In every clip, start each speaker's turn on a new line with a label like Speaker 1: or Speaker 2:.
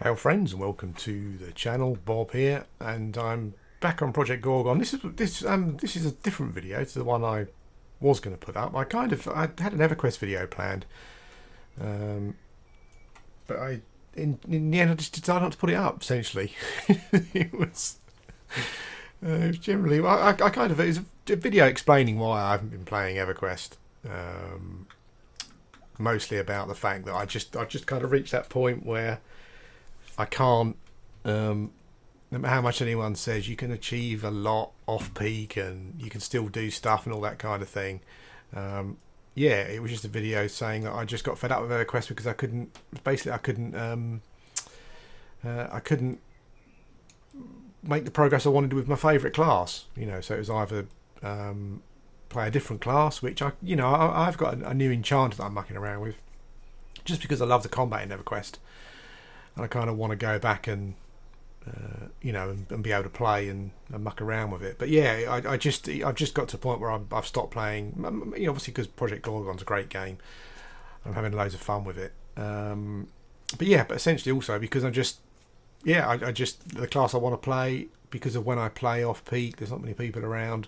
Speaker 1: Hail friends and welcome to the channel. Bob here, and I'm back on Project Gorgon. This is a different video to the one I was going to put up. I had an EverQuest video planned, but in the end I just decided not to put it up. Essentially, it was generally it was a video explaining why I haven't been playing EverQuest. Mostly about the fact that I just kind of reached that point where I can't, no matter how much anyone says, you can achieve a lot off peak and you can still do stuff and all that kind of thing. Yeah, it was just a video saying that I just got fed up with EverQuest because I couldn't make the progress I wanted with my favourite class. So it was either play a different class, which I've got a new enchanter that I'm mucking around with, just because I love the combat in EverQuest. And I kind of want to go back and and be able to play and muck around with it. But yeah, I've just got to a point where I've stopped playing. Obviously because Project Gorgon's a great game. I'm having loads of fun with it. But essentially also because I just the class I want to play, because of when I play off peak, there's not many people around.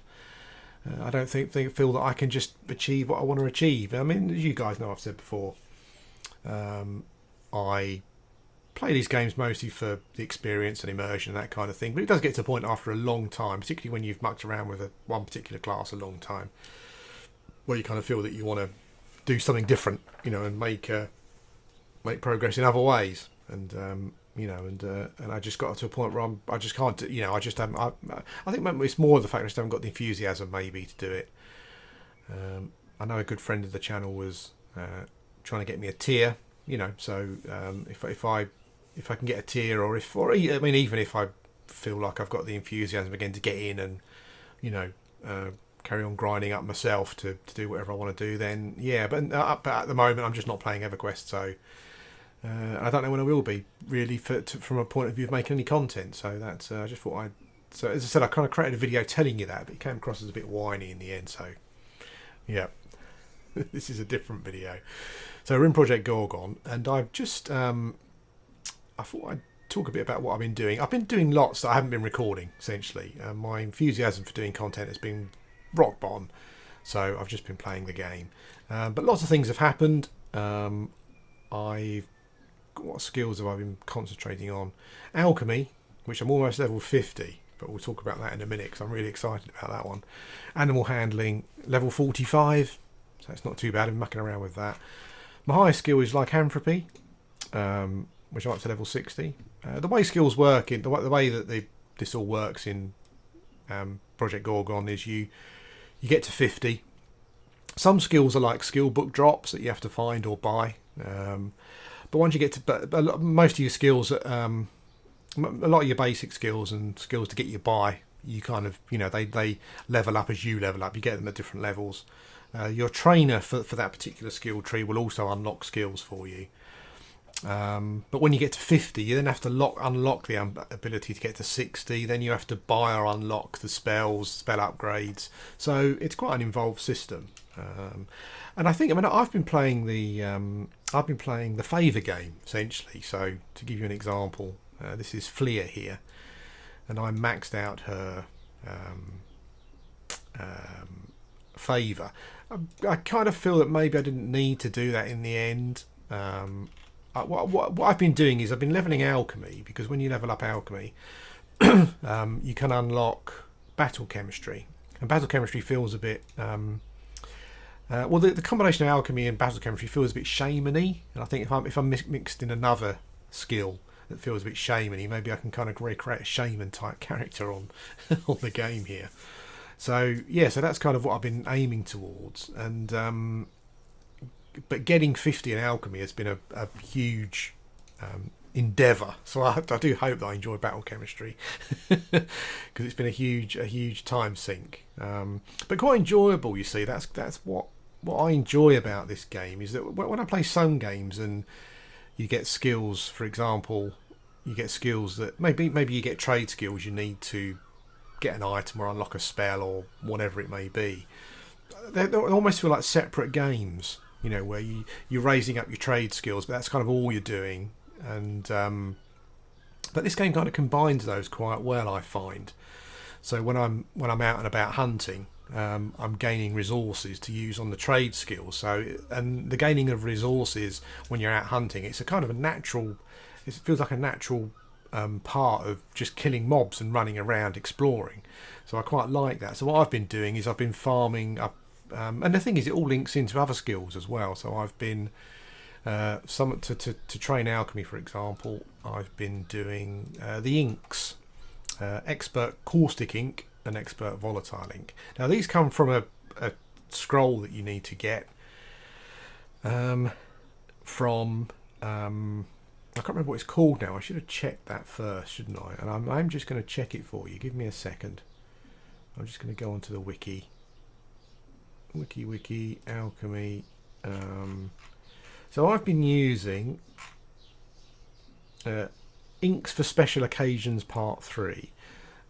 Speaker 1: I don't feel that I can just achieve what I want to achieve. I mean, as you guys know, I've said before, I play these games mostly for the experience and immersion and that kind of thing, but it does get to a point after a long time, particularly when you've mucked around with one particular class a long time, where you kind of feel that you want to do something different, and make progress in other ways. And and I just got to a point where I just can't do, I just haven't. I think maybe it's more the fact I just haven't got the enthusiasm maybe to do it. I know a good friend of the channel was trying to get me a tier, so if I can get a tier, even if I feel like I've got the enthusiasm again to get in and carry on grinding up myself to do whatever I want to do, then yeah. But at the moment I'm just not playing EverQuest, so I don't know when I will be really from a point of view of making any content. So that's I just thought so as I said, I kind of created a video telling you that, but it came across as a bit whiny in the end. So yeah. This is a different video. So we're in Project Gorgon, and I've just I thought I'd talk a bit about what I've been doing. I've been doing lots that I haven't been recording, essentially. My enthusiasm for doing content has been rock bottom, so I've just been playing the game. But lots of things have happened. What skills have I been concentrating on? Alchemy, which I'm almost level 50, but we'll talk about that in a minute because I'm really excited about that one. Animal handling, level 45, so it's not too bad. I'm mucking around with that. My highest skill is lycanthropy, which I'm up to level 60. The way skills work, the way that this all works in Project Gorgon is you get to 50. Some skills are like skill book drops that you have to find or buy. But once you get to most of your skills, a lot of your basic skills and skills to get you by, you kind of, they level up as you level up. You get them at different levels. Your trainer for that particular skill tree will also unlock skills for you. But when you get to 50, you then have to unlock the ability to get to 60. Then you have to buy or unlock the spell upgrades. So it's quite an involved system. And I've been playing the favour game essentially. So to give you an example, this is Flea here, and I maxed out her favour. I kind of feel that maybe I didn't need to do that in the end. What I've been doing is I've been leveling alchemy, because when you level up alchemy, you can unlock battle chemistry, and battle chemistry feels a bit the combination of alchemy and battle chemistry feels a bit shamany, and I think if I'm mixed in another skill that feels a bit shamany, maybe I can kind of recreate a shaman type character on on the game here. So yeah, so that's kind of what I've been aiming towards, and but getting 50 in alchemy has been a huge endeavour. So I do hope that I enjoy battle chemistry because it's been a huge time sink, but quite enjoyable. You see, that's what I enjoy about this game, is that when I play some games and you get skills, for example, you get skills that maybe you get trade skills you need to get an item or unlock a spell or whatever it may be. They almost feel like separate games, where you're raising up your trade skills, but that's kind of all you're doing. And But this game kind of combines those quite well, I find. So when I'm out and about hunting, I'm gaining resources to use on the trade skills. So, and the gaining of resources when you're out hunting, it's a kind of a natural. It feels like a natural part of just killing mobs and running around exploring. So I quite like that. So what I've been doing is I've been farming up, and the thing is, it all links into other skills as well. So I've been to train alchemy, for example. I've been doing the inks, expert caustic ink and expert volatile ink. Now these come from a scroll that you need to get from I can't remember what it's called now. I should have checked that first, shouldn't I? And I'm just going to check it for you. Give me a second. I'm just going to go onto the wiki alchemy. So I've been using Inks for Special Occasions Part 3.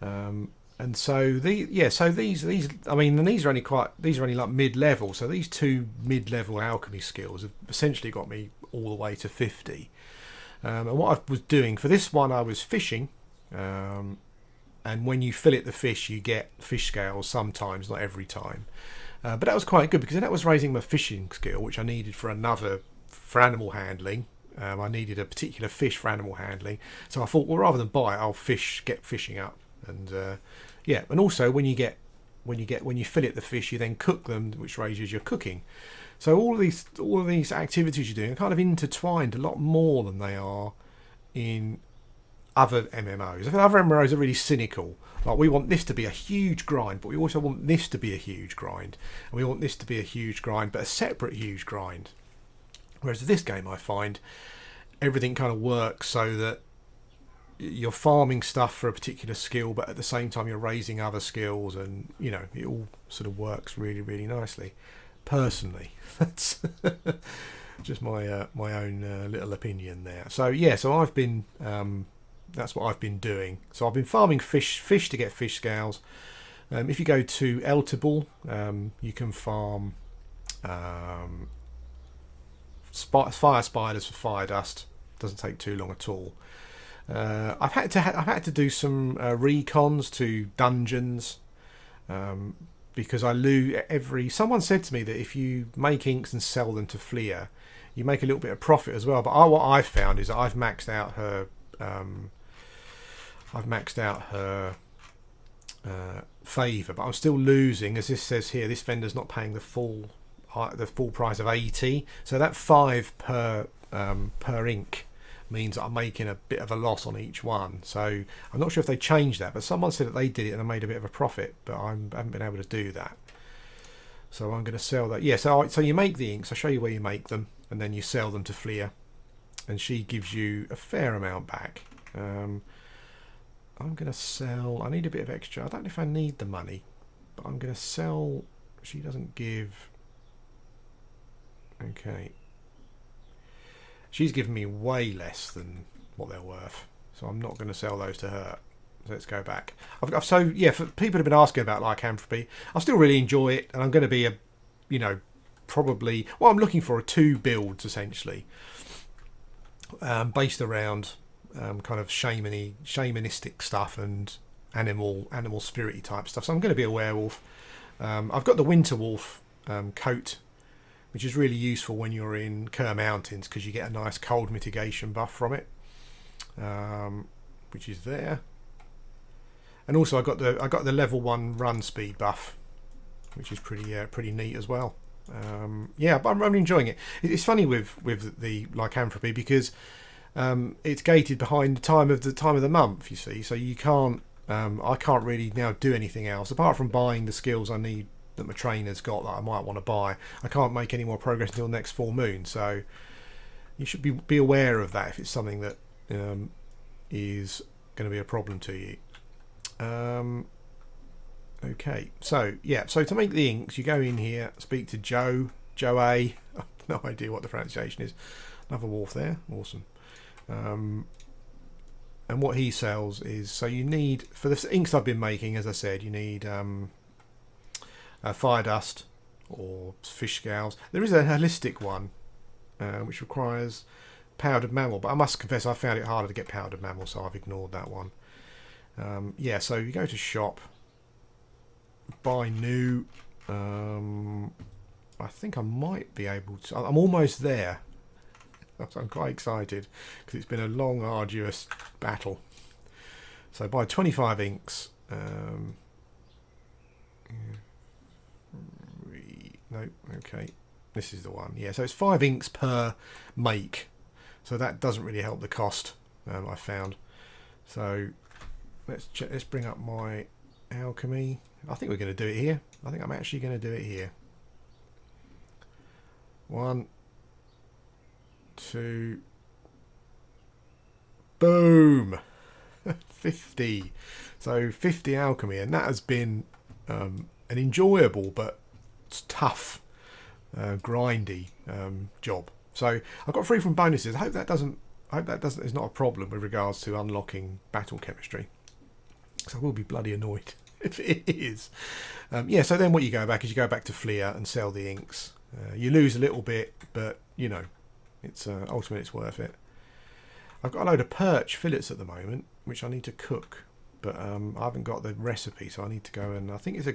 Speaker 1: And so these I mean, and these are only like mid-level. So these two mid-level alchemy skills have essentially got me all the way to 50. And what I was doing for this one, I was fishing, and when you fillet the fish, you get fish scales sometimes, not every time. But that was quite good because that was raising my fishing skill, which I needed for animal handling. I needed a particular fish for animal handling, so I thought, well, rather than buy it, I'll get fishing up. And and also when you fillet the fish, you then cook them, which raises your cooking. So all of these activities you're doing are kind of intertwined a lot more than they are in other MMOs. I think other MMOs are really cynical. Like, we want this to be a huge grind, but we also want this to be a huge grind, and we want this to be a huge grind, but a separate huge grind. Whereas this game, I find everything kind of works so that you're farming stuff for a particular skill, but at the same time you're raising other skills, and it all sort of works really, really nicely. Personally, that's just my own little opinion there. So I've been that's what I've been doing. So I've been farming fish to get fish scales. If you go to Eltable, you can farm fire spiders for fire dust. Doesn't take too long at all. I've had to do some recons to dungeons. Because I lose someone said to me that if you make inks and sell them to Flea, you make a little bit of profit as well. But what I've found is that I've maxed out her favour, but I'm still losing. As this says here, this vendor's not paying the full price of 80. So that 5 per ink means that I'm making a bit of a loss on each one. So I'm not sure if they changed that, but someone said that they did it and I made a bit of a profit, but I haven't been able to do that. So I'm going to sell that. Yeah, so you make the inks. I'll show you where you make them, and then you sell them to Flea, and she gives you a fair amount back. I'm going to sell. I need a bit of extra. I don't know if I need the money, but I'm going to sell. She doesn't give. Okay. She's given me way less than what they're worth, so I'm not going to sell those to her. So let's go back. For people who've been asking about lycanthropy, I still really enjoy it, and I'm going to be probably what I'm looking for are 2 builds essentially, based around kind of shamanistic stuff and animal spirity type stuff. So I'm going to be a werewolf. I've got the winter wolf coat, which is really useful when you're in Kerr Mountains because you get a nice cold mitigation buff from it, which is there. And also I got the level 1 run speed buff, which is pretty neat as well. But I'm enjoying it. It's funny with the lycanthropy because it's gated behind the time of the month. You see, so you can't. I can't really now do anything else apart from buying the skills I need that my trainer's got that I might want to buy. I can't make any more progress until next full moon, so you should be aware of that if it's something that is going to be a problem to you. Okay, so to make the inks, you go in here, speak to Joe A. I've no idea what the pronunciation is. Another wolf there, awesome. And what he sells is, so you need, for the inks I've been making, as I said, you need fire dust or fish scales. There is a holistic one which requires powdered mammal, but I must confess I found it harder to get powdered mammal, so I've ignored that one. Yeah, so you go to shop, buy new. I think I might be able to. I'm almost there. So I'm quite excited because it's been a long, arduous battle. So buy 25 inks. No, okay. This is the one. Yeah, so it's 5 inks per make. So that doesn't really help the cost, I found. So let's bring up my alchemy. I think we're going to do it here. I think I'm actually going to do it here. 1, 2, boom, 50. So 50 alchemy, and that has been an enjoyable but tough, grindy job. So I got 3 from bonuses. I hope that is not a problem with regards to unlocking battle chemistry. So I will be bloody annoyed if it is. Yeah. So then what you go back to Fleer and sell the inks. You lose a little bit, but you know, it's ultimately it's worth it. I've got a load of perch fillets at the moment, which I need to cook, but I haven't got the recipe, so I need to go and I think it's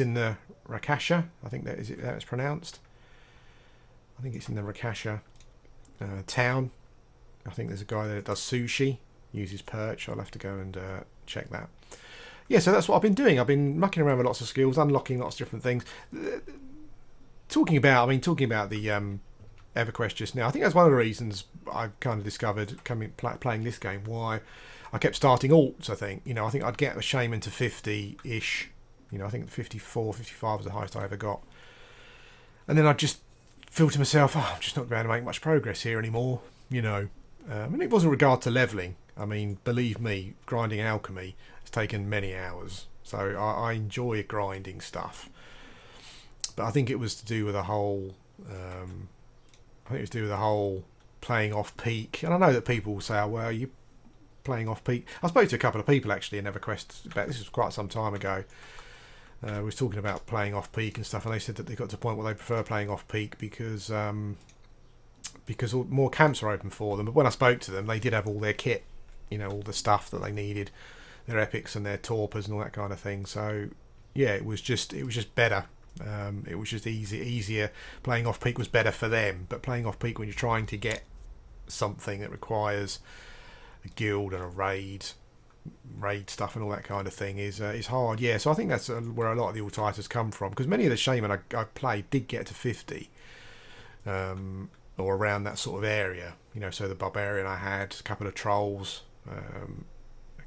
Speaker 1: in the Rakasha. I think that is it. That it's pronounced. I think it's in the Rakasha town. I think there's a guy there that does sushi, uses perch. I'll have to go and check that. Yeah, so that's what I've been doing. I've been mucking around with lots of skills, unlocking lots of different things. Talking about the EverQuest just now, I think that's one of the reasons I've kind of discovered playing this game why I kept starting alts. I think I'd get a shaman to 50-ish. I think 54, 55 was the highest I ever got, and then I'd just feel to myself, I'm just not going to make much progress here anymore. And it wasn't regard to leveling. I mean, believe me, grinding alchemy has taken many hours, so I enjoy grinding stuff. But I think it was to do with the whole. Playing off peak, and I know that people will say, "Oh, well, you playing off peak." I spoke to a couple of people actually in EverQuest. This was quite some time ago. We was talking about playing off peak and stuff, and they said that they got to a point where they prefer playing off peak because more camps are open for them. But when I spoke to them, they did have all their kit, all the stuff that they needed, their epics and their torpors and all that kind of thing. So yeah, it was just better. It was just easier. Playing off peak was better for them, but playing off peak when you're trying to get something that requires a guild and a raid stuff and all that kind of thing is hard. Yeah, so I think that's where a lot of the all-titers come from, because many of the shaman I played did get to 50 or around that sort of area. So the barbarian I had, a couple of trolls, a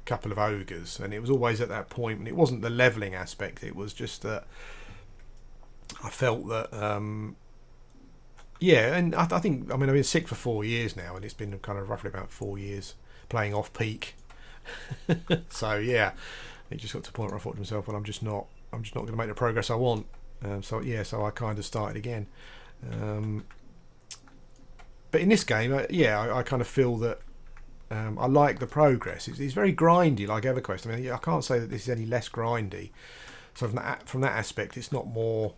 Speaker 1: couple of ogres, and it was always at that point, and it wasn't the leveling aspect, it was just that I felt that and I think I've been sick for 4 years now, and it's been kind of roughly about 4 years playing off peak. So yeah, it just got to a point where I thought to myself, well, I'm just not going to make the progress I want. So I kind of started again. But in this game, I kind of feel that I like the progress. It's very grindy, like EverQuest. I mean, I can't say that this is any less grindy. So from that aspect, it's not more.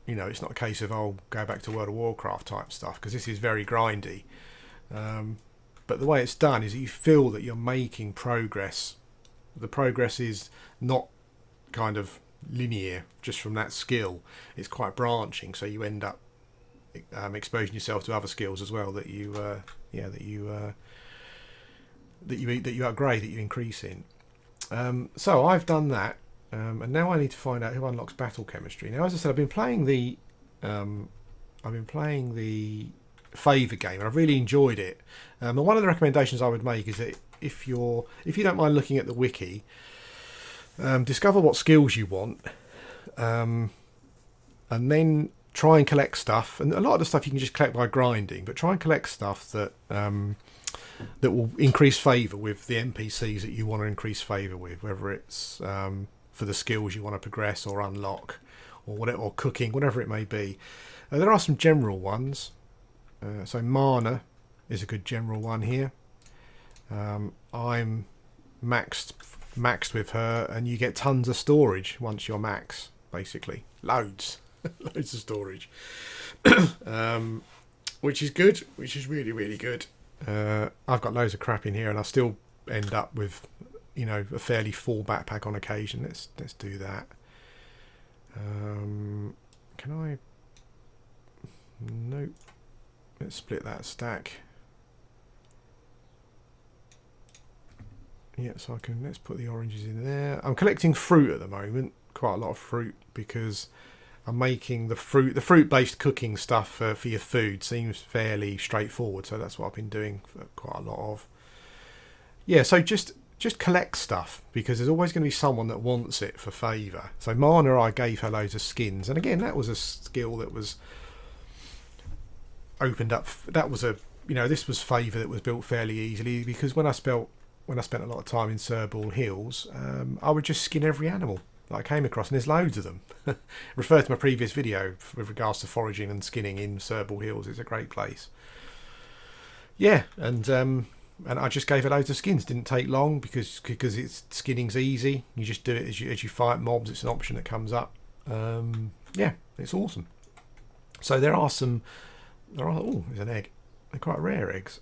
Speaker 1: It's not a case of go back to World of Warcraft type stuff, because this is very grindy. But the way it's done is that you feel that you're making progress. The progress is not kind of linear just from that skill. It's quite branching, so you end up exposing yourself to other skills as well that you upgrade, that you increase in. So I've done that. And now I need to find out who unlocks battle chemistry. Now, as I said, I've been playing the favour game, and I've really enjoyed it. And one of the recommendations I would make is that if you don't mind looking at the wiki, discover what skills you want, and then try and collect stuff. And a lot of the stuff you can just collect by grinding, but try and collect stuff that will increase favour with the NPCs that you want to increase favour with, whether it's for the skills you want to progress or unlock, or whatever, or cooking, whatever it may be. There are some general ones. So mana is a good general one here. I'm maxed with her, and you get tons of storage once you're max, basically. Loads of storage. which is good, which is really, really good. I've got loads of crap in here, and I still end up with, you know, a fairly full backpack on occasion. Let's do that. Can I? Nope. Let's split that stack. Yeah, so I can. Let's put the oranges in there. I'm collecting fruit at the moment, quite a lot of fruit, because I'm making the fruit-based cooking stuff for your food seems fairly straightforward. So that's what I've been doing for quite a lot of. Yeah, so just collect stuff, because there's always going to be someone that wants it for favour. So Mana, I gave her loads of skins, and again, that was a skill that was opened up. That was a, you know, this was favour that was built fairly easily, because when I spent a lot of time in Cerbal Hills, I would just skin every animal that I came across, and there's loads of them. Refer to my previous video with regards to foraging and skinning in Cerbal Hills. It's a great place. Yeah, and I just gave it loads of skins. Didn't take long, because it's skinning's easy. You just do it as you fight mobs. It's an option that comes up. Yeah, it's awesome. So there's an egg. They're quite rare eggs.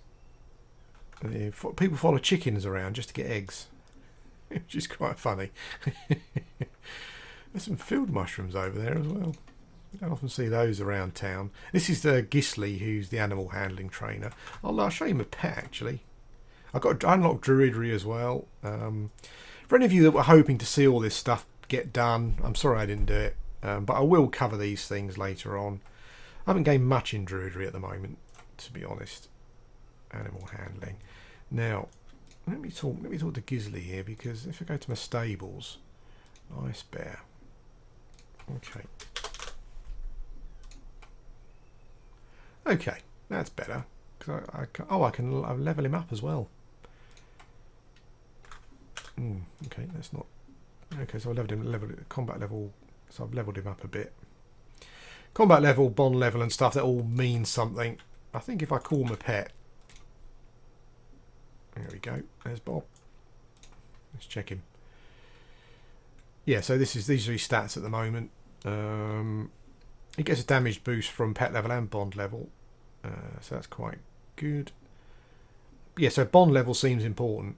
Speaker 1: People follow chickens around just to get eggs, which is quite funny. There's some field mushrooms over there as well. I often see those around town. This is Gisley, who's the animal handling trainer. I'll show you my pet, actually. I unlocked Druidry as well. For any of you that were hoping to see all this stuff get done, I'm sorry I didn't do it, but I will cover these things later on. I haven't gained much in Druidry at the moment, to be honest. Animal handling. Now, let me talk to Gisley here, because if I go to my stables, nice bear. Okay, that's better. Cause I can level him up as well. Okay, that's not. Okay, so I leveled combat level. So I've leveled him up a bit. Combat level, bond level, and stuff. That all means something. I think if I call my pet. There we go. There's Bob. Let's check him. Yeah, so these are his stats at the moment. He gets a damage boost from pet level and bond level, so that's quite good. Yeah, so bond level seems important.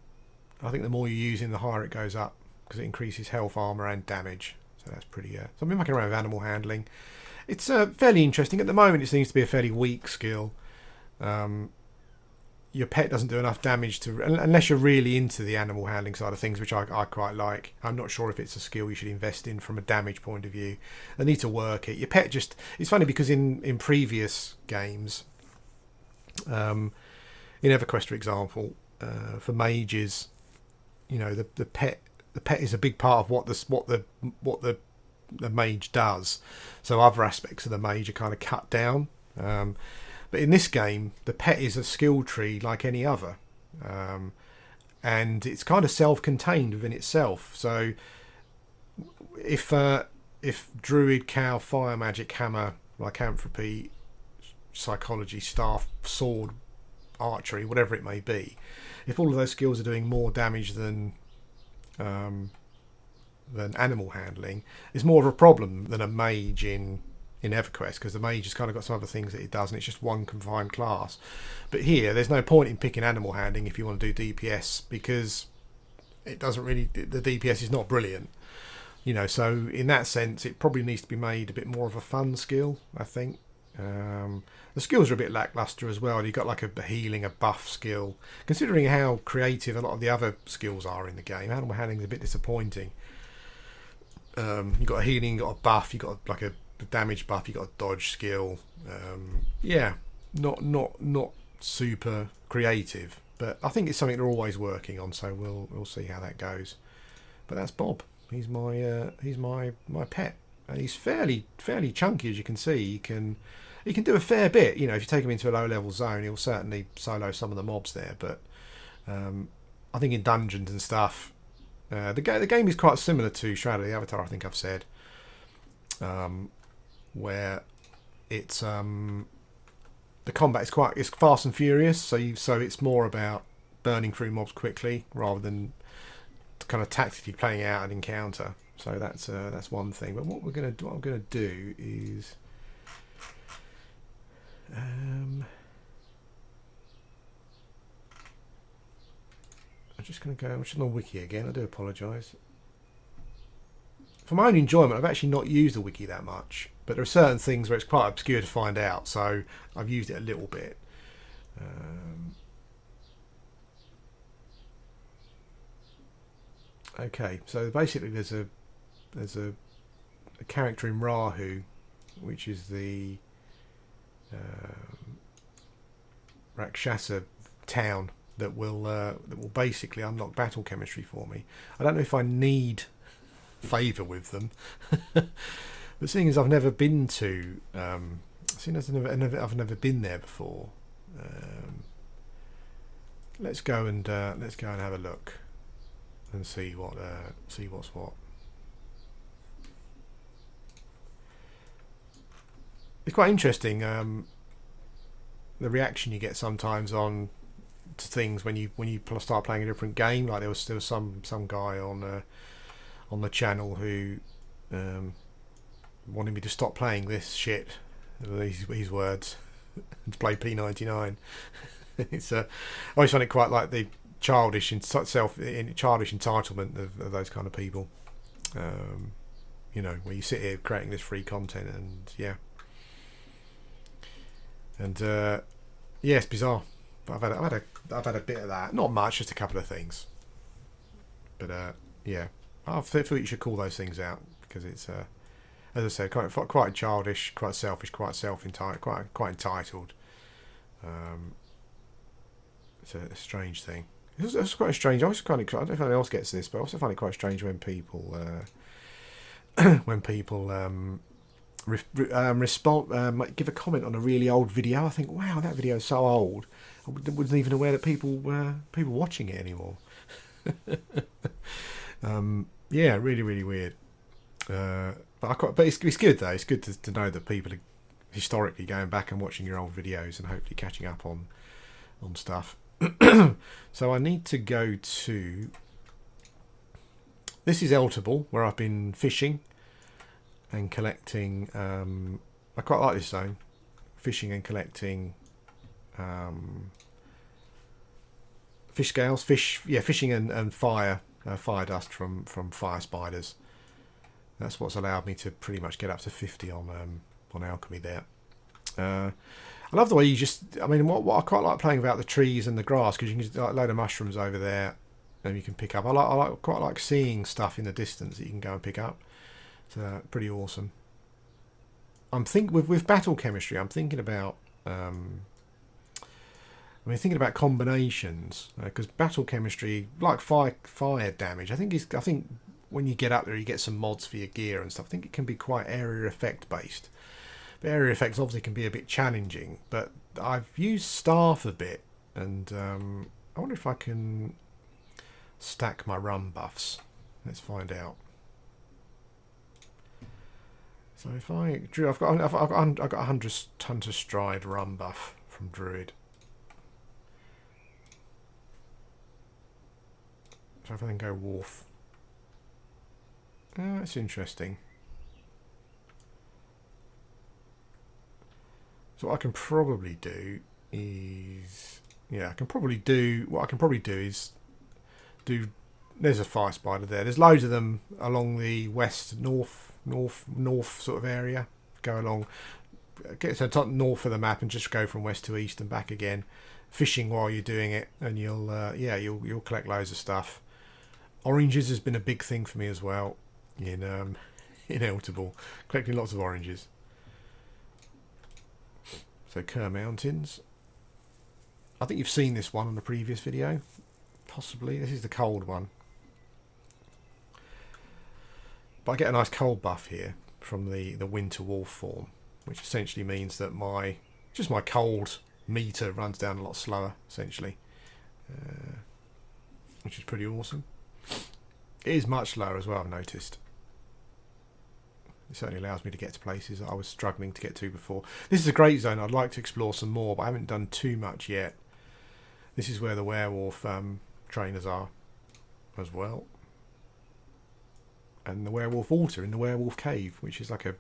Speaker 1: I think the more you use him, the higher it goes up, because it increases health, armor, and damage. So that's pretty. So I've been mucking around with animal handling. It's fairly interesting at the moment. It seems to be a fairly weak skill. Your pet doesn't do enough damage unless you're really into the animal handling side of things, which I quite like. I'm not sure if it's a skill you should invest in from a damage point of view. They need to work it. Your pet it's funny, because in previous games, in EverQuest, for example, for mages, you know, the pet is a big part of what the mage does. So other aspects of the mage are kind of cut down. But in this game, the pet is a skill tree like any other, and it's kind of self-contained within itself. So if druid, cow, fire magic, hammer, lycanthropy, psychology, staff, sword, archery, whatever it may be, if all of those skills are doing more damage than animal handling, it's more of a problem than a mage in EverQuest, because the mage has kind of got some other things that it does, and it's just one confined class. But here, there's no point in picking animal handling if you want to do DPS, because it doesn't really. The DPS is not brilliant, you know. So in that sense, it probably needs to be made a bit more of a fun skill, I think. The skills are a bit lackluster as well. You've got like a healing, a buff skill. Considering how creative a lot of the other skills are in the game, animal handling is a bit disappointing. You've got a healing, you've got a buff, you've got like a damage buff, you got a dodge skill. Yeah, not super creative, but I think it's something they're always working on. So we'll see how that goes. But that's Bob. He's my pet, and he's fairly chunky, as you can see. He can do a fair bit. You know, if you take him into a low level zone, he'll certainly solo some of the mobs there. But I think in dungeons and stuff, the game is quite similar to Shadow of the Avatar. I think I've said. Where it's the combat is fast and furious, so it's more about burning through mobs quickly rather than kind of tactically playing out an encounter. So that's one thing. But what I'm gonna do is just going to go. I'm just on the wiki again. I do apologise. For my own enjoyment, I've actually not used the wiki that much, but there are certain things where it's quite obscure to find out, so I've used it a little bit. Okay, so basically there's a character in Rahu, which is the Rakshasa town that will basically unlock battle chemistry for me. I don't know if I need favour with them, but seeing as I've never been to, seeing as I've never been there before, let's go and have a look and see what's what. It's quite interesting, the reaction you get sometimes on to things when you start playing a different game. Like there was some guy on the channel who wanted me to stop playing this shit, these words, and to play P99. It's I always find it quite like the childish entitlement of those kind of people. You know, where you sit here creating this free content, and yeah, it's bizarre. But I've had a bit of that. Not much, just a couple of things. But yeah, I feel you should call those things out, because it's as I said, quite childish, quite selfish, quite self-entitled, quite entitled. It's a strange thing. It's quite strange. I don't know if anyone else gets this, but I also find it quite strange when people respond, give a comment on a really old video. I think, wow, that video is so old. I wasn't even aware that people were watching it anymore. Yeah, really, really weird. But it's good though. It's good to know that people are historically going back and watching your old videos and hopefully catching up on stuff. So I need to go to. This is Eltable, where I've been fishing and collecting. I quite like this zone, fishing and collecting fish scales, fishing and fire dust from fire spiders. That's what's allowed me to pretty much get up to 50 on alchemy there. I love the way what I quite like playing about the trees and the grass, because you can just like a load of mushrooms over there and you can pick up. I quite like seeing stuff in the distance that you can go and pick up. So pretty awesome. With battle chemistry, I'm thinking about thinking about combinations, because battle chemistry, like fire damage, I think when you get up there, you get some mods for your gear and stuff. I think it can be quite area effect based. But area effects obviously can be a bit challenging. But I've used staff a bit, and I wonder if I can stack my rum buffs. Let's find out. So if I've got 100 Hunter Stride rum buff from Druid. So if I then go Wolf. Oh, that's interesting. So what I can probably do is, there's a fire spider there. There's loads of them along the west, north sort of area. Go along, get to the top north of the map and just go from west to east and back again, fishing while you're doing it, and you'll collect loads of stuff. Oranges has been a big thing for me as well in Eltable, collecting lots of oranges. So Kerr Mountains. I think you've seen this one on the previous video, possibly. This is the cold one, but I get a nice cold buff here from the winter wolf form, which essentially means that my cold meter runs down a lot slower, essentially, which is pretty awesome. It is much slower as well, I've noticed. It certainly allows me to get to places that I was struggling to get to before. This is a great zone. I'd like to explore some more, but I haven't done too much yet. This is where the werewolf trainers are as well. And the werewolf altar in the werewolf cave, which is like a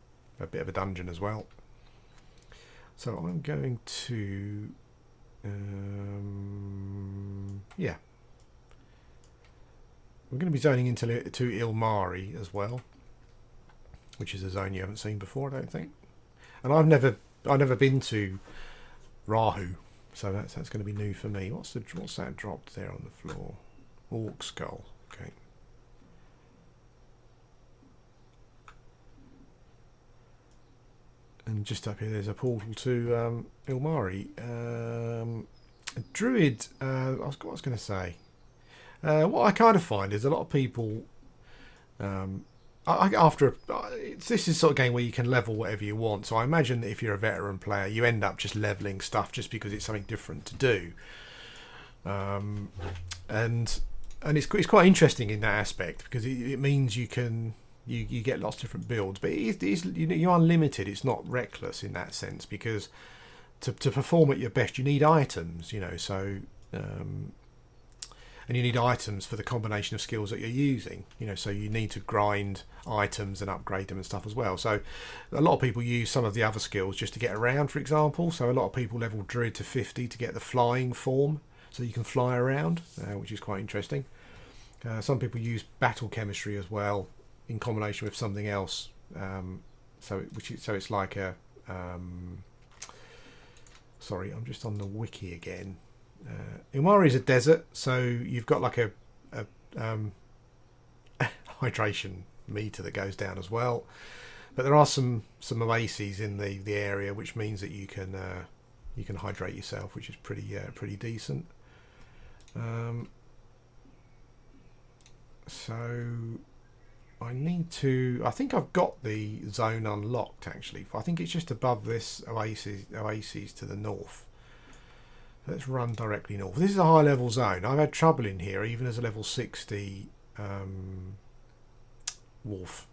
Speaker 1: bit of a dungeon as well. So I'm going to We're going to be zoning into to Ilmari as well, which is a zone you haven't seen before, I don't think. And I've never been to Rahu, so that's going to be new for me. What's that dropped there on the floor? Orc skull. Okay. And just up here, there's a portal to Ilmari. A druid. What was going to say? What I kind of find is a lot of people. This is sort of game where you can level whatever you want. So I imagine that if you're a veteran player, you end up just leveling stuff just because it's something different to do. And it's quite interesting in that aspect because it means you get lots of different builds, but you're unlimited. It's not reckless in that sense because to perform at your best, you need items. So. And you need items for the combination of skills that you're using. So you need to grind items and upgrade them and stuff as well. So a lot of people use some of the other skills just to get around, for example. So a lot of people level Druid to 50 to get the flying form, so you can fly around, which is quite interesting. Some people use battle chemistry as well in combination with something else. So it's like a. Sorry, I'm just on the wiki again. Ilmari is a desert, so you've got like a hydration meter that goes down as well. But there are some oases in the area, which means that you can hydrate yourself, which is pretty decent. So I think I've got the zone unlocked actually. I think it's just above this oasis to the north. Let's run directly north. This is a high level zone. I've had trouble in here even as a level 60 wolf.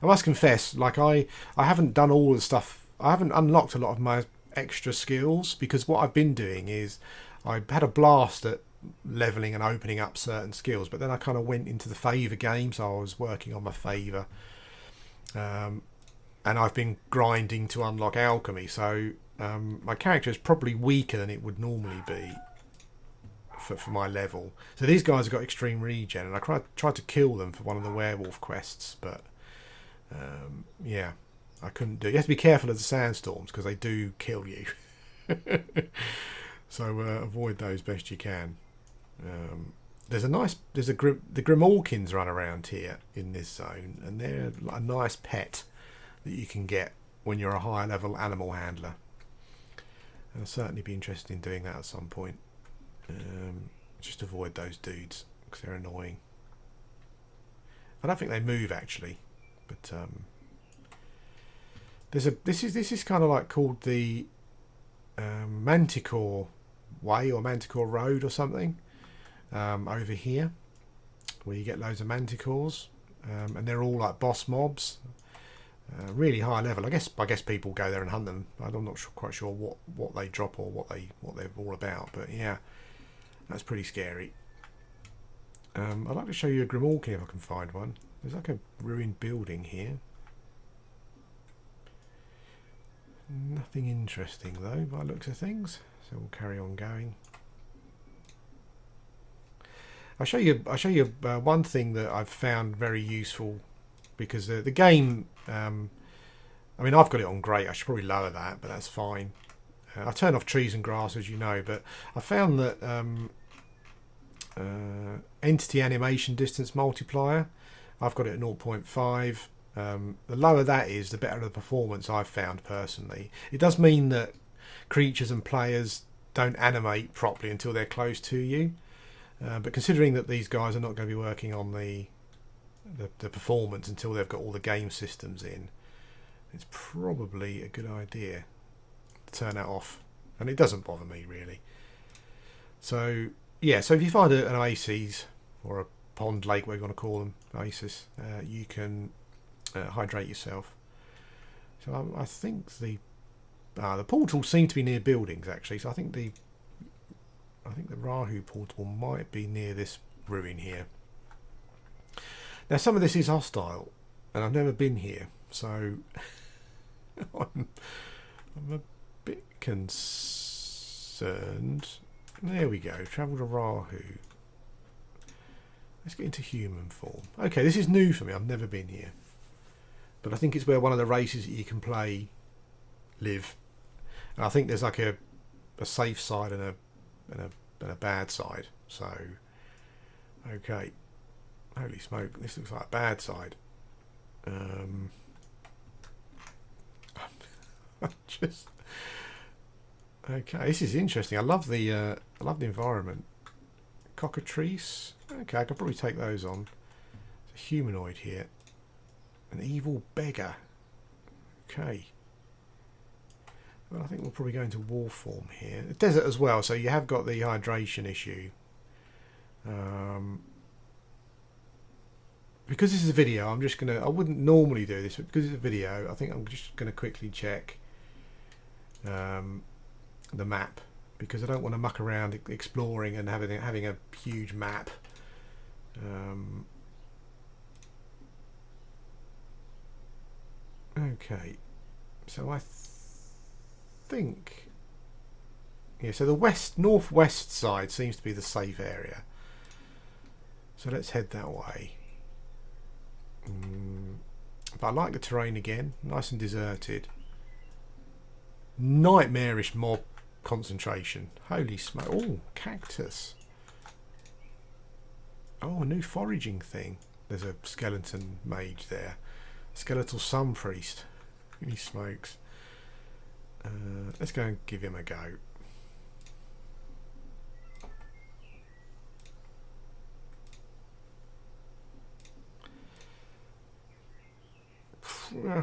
Speaker 1: I must confess, like I haven't done all the stuff. I haven't unlocked a lot of my extra skills because what I've been doing is I had a blast at leveling and opening up certain skills, but then I kind of went into the favour game, so I was working on my favour, and I've been grinding to unlock alchemy. So my character is probably weaker than it would normally be for my level. So these guys have got extreme regen, and I tried to kill them for one of the werewolf quests, but yeah, I couldn't do it. You have to be careful of the sandstorms because they do kill you. So avoid those best you can. The Grimorkins run around here in this zone, and they're a nice pet that you can get when you're a higher level animal handler. And I'll certainly be interested in doing that at some point. Just avoid those dudes because they're annoying. I don't think they move actually, but this is kind of like called the Manticore Way or Manticore Road or something over here, where you get loads of manticores, and they're all like boss mobs, really high level. I guess people go there and hunt them. I'm not quite sure what they drop or what they're all about, but yeah, that's pretty scary. I'd like to show you a Grimorkin if I can find one. There's like a ruined building here. Nothing interesting though by the looks of things, so we'll carry on going. I'll show you one thing that I've found very useful, because the game, I mean, I've got it on great. I should probably lower that, but that's fine. I turn off trees and grass, as you know, but I found that entity animation distance multiplier, I've got it at 0.5. The lower that is, the better the performance I've found personally. It does mean that creatures and players don't animate properly until they're close to you. But considering that these guys are not going to be working on the performance until they've got all the game systems in, it's probably a good idea to turn that off. And it doesn't bother me really. So yeah, so if you find an oasis or a pond, lake, whatever you want to call them, oasis, you can hydrate yourself. So I think the portals seem to be near buildings actually. So I think the Rahu portal might be near this ruin here. Now some of this is hostile, and I've never been here, so I'm a bit concerned. There we go. Travel to Rahu. Let's get into human form. Okay, this is new for me. I've never been here. But I think it's where one of the races that you can play live. And I think there's like a safe side and a bad side. So, okay. Holy smoke, this looks like a bad side. Just okay. This is interesting. I love the environment. Cockatrice. Okay, I could probably take those on. It's a humanoid here. An evil beggar. Okay. Well, I think we'll probably go into war form here. The desert as well, so you have got the hydration issue. Because this is a video, I'm just gonna. I wouldn't normally do this, but because it's a video, I think I'm just gonna quickly check the map, because I don't want to muck around exploring and having a huge map. Okay, so I think, yeah. So the northwest side seems to be the safe area. So let's head that way. But I like the terrain again, nice and deserted. Nightmarish mob concentration. Holy smoke! Oh, cactus. Oh, a new foraging thing. There's a skeleton mage there. Skeletal sun priest. Holy smokes. Let's go and give him a go.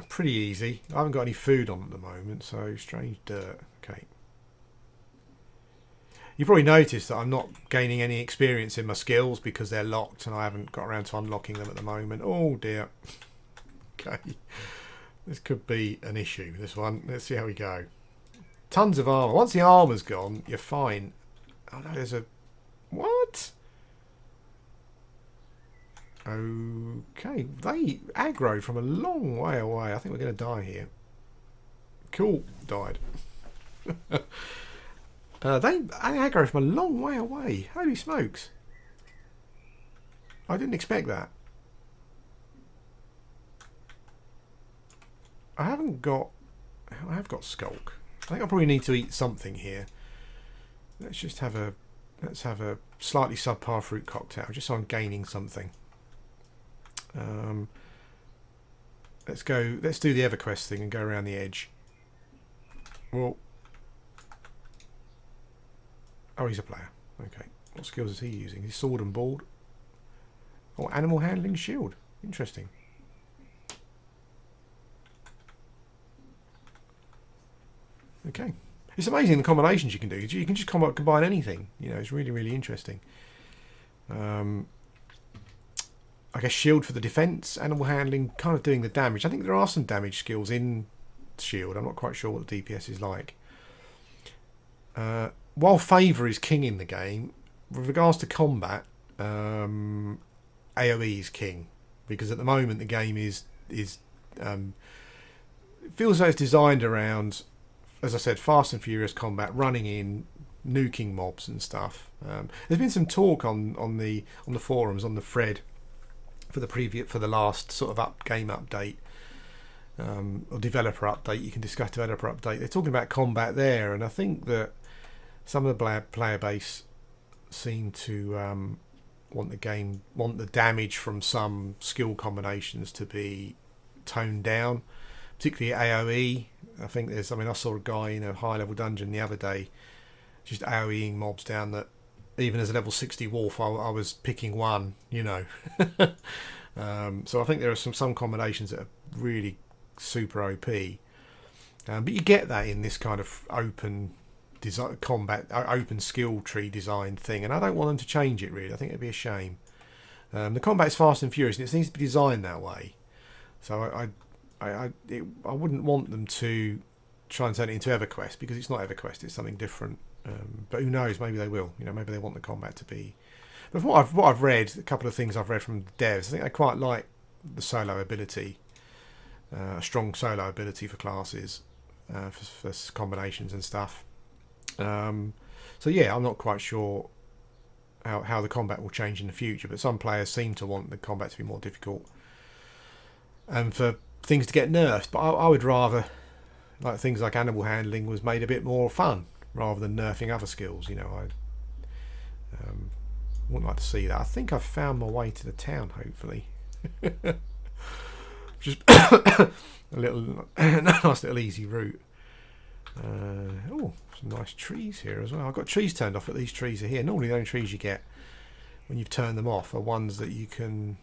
Speaker 1: Pretty easy. I haven't got any food on at the moment, so strange dirt. Okay. You probably noticed that I'm not gaining any experience in my skills because they're locked and I haven't got around to unlocking them at the moment. Oh dear. Okay. This could be an issue, this one. Let's see how we go. Tons of armour. Once the armour's gone, you're fine. Oh no, there's a... What? Okay, they aggroed from a long way away. I think we're going to die here. Cool, died. They aggroed from a long way away. Holy smokes. I didn't expect that. I have got skulk. I think I probably need to eat something here. Let's have a slightly subpar fruit cocktail, just so I'm gaining something. Let's do the Everquest thing and go around the edge. Well, oh, he's a player. Okay, what skills is he using? His sword and board. Oh, animal handling shield. Interesting. Okay, it's amazing the combinations you can do. You can just combine anything. You know, it's really, really interesting. I guess shield for the defense, animal handling, kind of doing the damage. I think there are some damage skills in shield. I'm not quite sure what the DPS is like. While favour is king in the game, with regards to combat, AoE is king, because at the moment the game is it feels like it's designed around, as I said, fast and furious combat, running in, nuking mobs and stuff. There's been some talk on the forums, on the thread, for the last sort of game update, or developer update. You can discuss developer update. They're talking about combat there, and I think that some of the player base seem to want the damage from some skill combinations to be toned down, particularly AoE. I think I saw a guy in a high level dungeon the other day just AoEing mobs down that even as a level 60 wolf I was picking one, you know. So I think there are some combinations that are really super OP, but you get that in this kind of open design combat, open skill tree design thing, and I don't want them to change it really. I think it'd be a shame. The combat is fast and furious and it needs to be designed that way, so I wouldn't want them to try and turn it into EverQuest, because it's not EverQuest, it's something different. But who knows, maybe they will. You know, maybe they want the combat to be. But from what I've read, a couple of things I've read from the devs, I think they quite like the solo ability, a strong solo ability for classes, for combinations and stuff. So yeah, I'm not quite sure how the combat will change in the future. But some players seem to want the combat to be more difficult and for things to get nerfed. But I would rather like things like animal handling was made a bit more fun rather than nerfing other skills. You know, I wouldn't like to see that. I think I've found my way to the town, hopefully. Just a little nice little easy route. Oh, some nice trees here as well. I've got trees turned off, but these trees are here. Normally the only trees you get when you've turned them off are ones that you can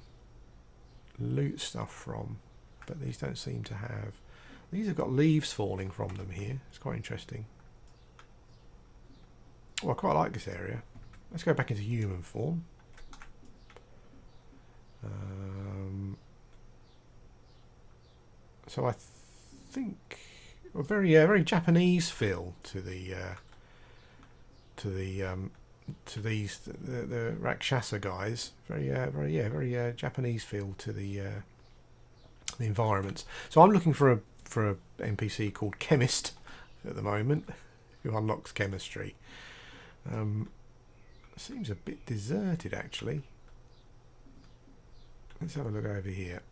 Speaker 1: loot stuff from, but these don't seem to have. These have got leaves falling from them here. It's quite interesting. Oh, I quite like this area. Let's go back into human form. So I think a very Japanese feel to the Rakshasa guys. Very Japanese feel to the environments. So I'm looking for a NPC called Chemist at the moment, who unlocks chemistry. Seems a bit deserted actually. Let's have a look over here.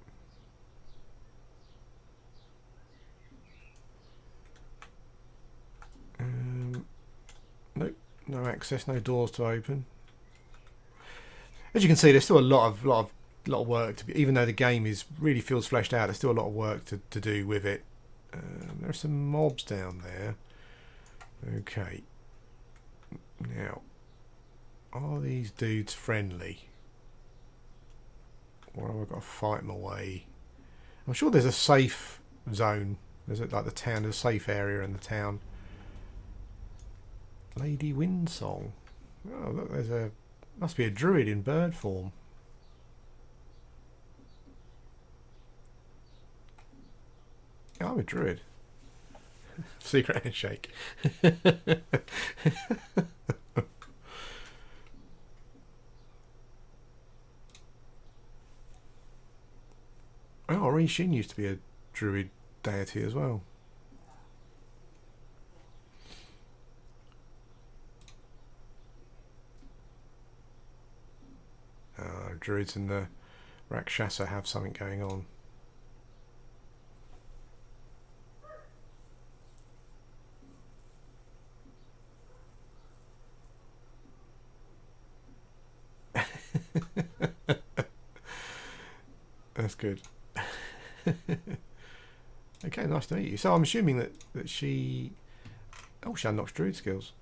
Speaker 1: Nope, no access, no doors to open. As you can see, there's still a lot of work to be. Even though the game really feels fleshed out, there's still a lot of work to do with it. There are some mobs down there. Okay. Now, are these dudes friendly? Or have I got to fight my way? I'm sure there's a safe zone. There's like the town, there's a safe area in the town. Lady Windsong. Oh, look, must be a druid in bird form. Oh, I'm a druid. Secret handshake. Oh, Rishin used to be a druid deity as well. Druids and the Rakshasa have something going on. That's good. Okay, nice to meet you. So I'm assuming that she unlocks druid skills.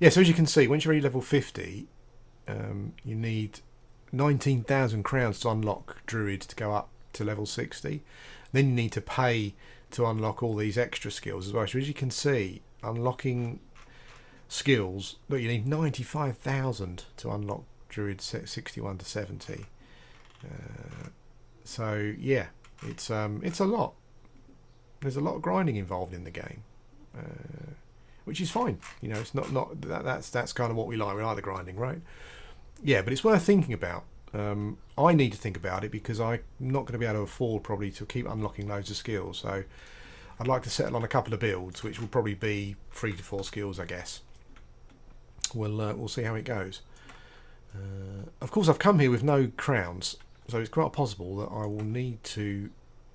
Speaker 1: Yeah, so as you can see, once you're already level 50, you need 19,000 crowns to unlock druid to go up to level 60. Then you need to pay to unlock all these extra skills as well. So as you can see, unlocking skills, look, you need 95,000 to unlock druid 61 to 70. So yeah, it's a lot. There's a lot of grinding involved in the game, which is fine. You know, it's not that's kind of what we like. We like the grinding, right? Yeah, but it's worth thinking about. I need to think about it because I'm not going to be able to afford probably to keep unlocking loads of skills. So I'd like to settle on a couple of builds, which will probably be 3 to 4 skills, I guess. We'll see how it goes. Of course, I've come here with no crowns, so it's quite possible that I will need to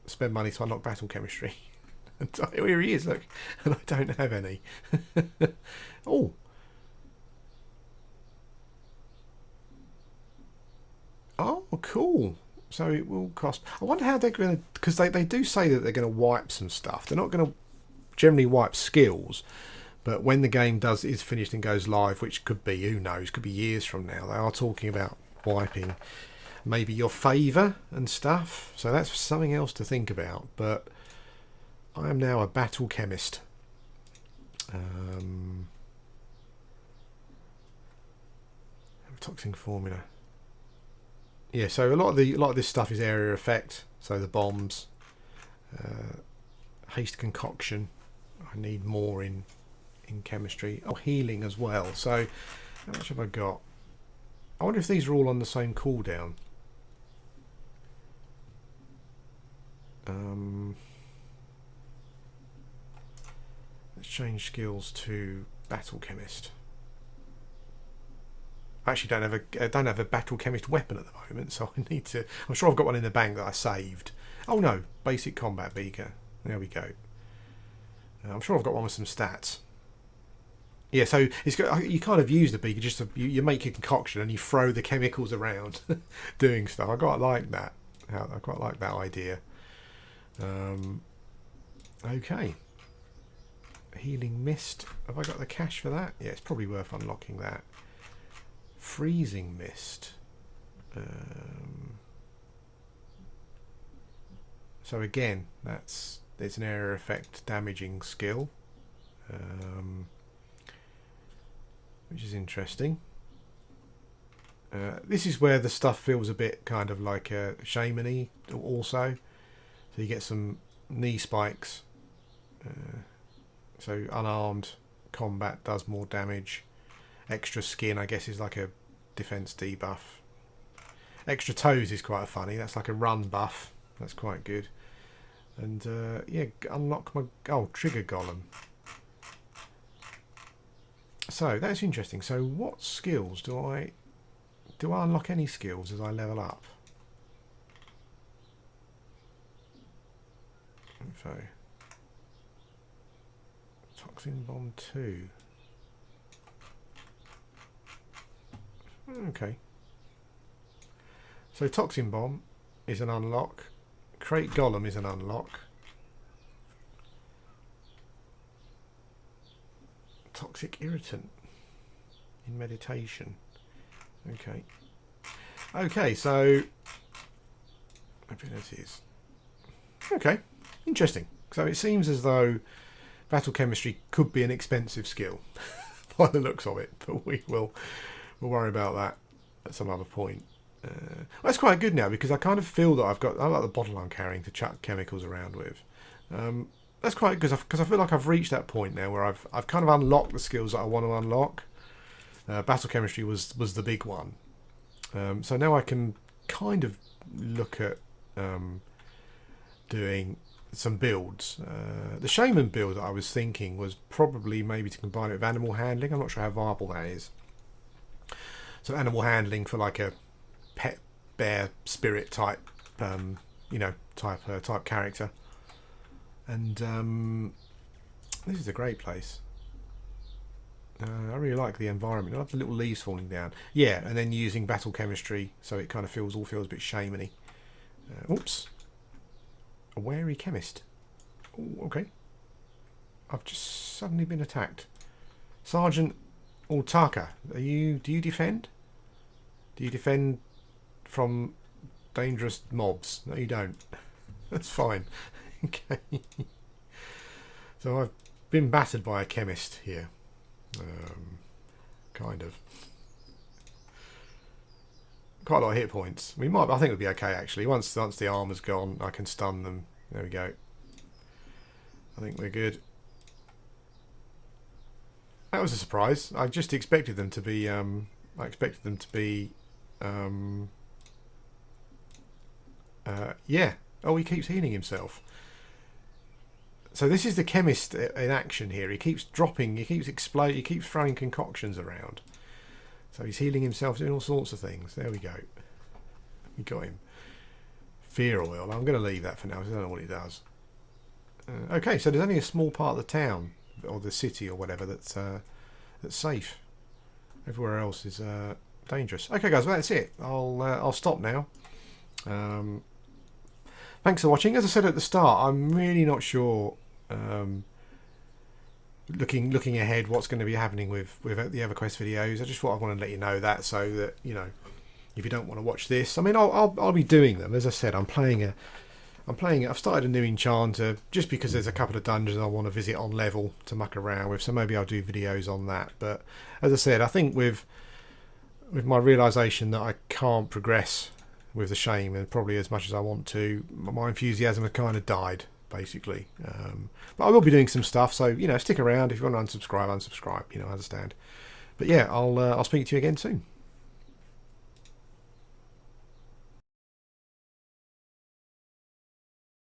Speaker 1: spend money to unlock battle chemistry. Here he is, look, and I don't have any. Oh. Oh, cool. So it will cost. I wonder how they're going to, because they do say that they're going to wipe some stuff. They're not going to generally wipe skills, but when the game is finished and goes live, which could be, who knows, could be years from now, they are talking about wiping maybe your favour and stuff. So that's something else to think about. But I am now a battle chemist. Toxin formula. Yeah, so a lot of this stuff is area effect. So the bombs, haste concoction. I need more in chemistry. Oh, healing as well. So how much have I got? I wonder if these are all on the same cooldown. Let's change skills to battle chemist. I actually don't have a battle chemist weapon at the moment, so I need to. I'm sure I've got one in the bank that I saved. Oh no, basic combat beaker. There we go. I'm sure I've got one with some stats. Yeah, so you kind of use the beaker just you make a concoction and you throw the chemicals around, doing stuff. I quite like that. I quite like that idea. Okay. Healing mist. Have I got the cash for that? Yeah, it's probably worth unlocking that. Freezing mist. So again, there's an area effect damaging skill. Which is interesting. This is where the stuff feels a bit kind of like a shaman-y also. So you get some knee spikes. So unarmed combat does more damage. Extra skin, I guess, is like a defense debuff. Extra toes is quite funny. That's like a run buff. That's quite good. And yeah, unlock my trigger golem. So that's interesting. So what skills do I unlock? Any skills as I level up? So toxin bomb 2. Okay. So toxin bomb is an unlock. Crate golem is an unlock. Toxic irritant in meditation. Okay. Okay, so abilities. Okay, interesting. So it seems as though battle chemistry could be an expensive skill by the looks of it, but we'll worry about that at some other point. That's quite good now because I kind of feel that I like the bottle I'm carrying to chuck chemicals around with. That's quite good because I feel like I've reached that point now where I've kind of unlocked the skills that I want to unlock. Battle chemistry was the big one. So now I can kind of look at doing some builds. The shaman build that I was thinking was probably maybe to combine it with animal handling. I'm not sure how viable that is. So animal handling for like a pet bear spirit type, type character. And this is a great place. I really like the environment. I love the little leaves falling down. Yeah, and then using battle chemistry so it kind of feels a bit shamany. Oops. A wary chemist. Ooh, okay. I've just suddenly been attacked. Sergeant Altaka, do you defend? Do you defend from dangerous mobs? No, you don't. That's fine. Okay. So I've been battered by a chemist here. Kind of. Quite a lot of hit points. I think it'll be okay actually. Once the armor's gone, I can stun them. There we go. I think we're good. That was a surprise. I just expected them to be. Yeah. Oh, he keeps healing himself. So this is the chemist in action here. He keeps dropping, he keeps exploding, he keeps throwing concoctions around. So he's healing himself, doing all sorts of things. There we go. We got him. Fear oil. I'm going to leave that for now. I don't know what it does. Okay, so there's only a small part of the town or the city or whatever that's safe. Everywhere else is dangerous. Okay, guys, well, that's it. I'll stop now. Thanks for watching. As I said at the start, I'm really not sure. Looking ahead, what's going to be happening with the EverQuest videos. I just thought I wanted to let you know that, so that if you don't want to watch this, I mean, I'll be doing them. As I said, I'm playing. I've started a new enchanter just because there's a couple of dungeons I want to visit on level to muck around with. So maybe I'll do videos on that. But as I said, I think with my realisation that I can't progress with the shame and probably as much as I want to, my enthusiasm has kind of died basically. But I will be doing some stuff, so stick around. If you want to unsubscribe, I understand. But yeah, I'll speak to you again soon.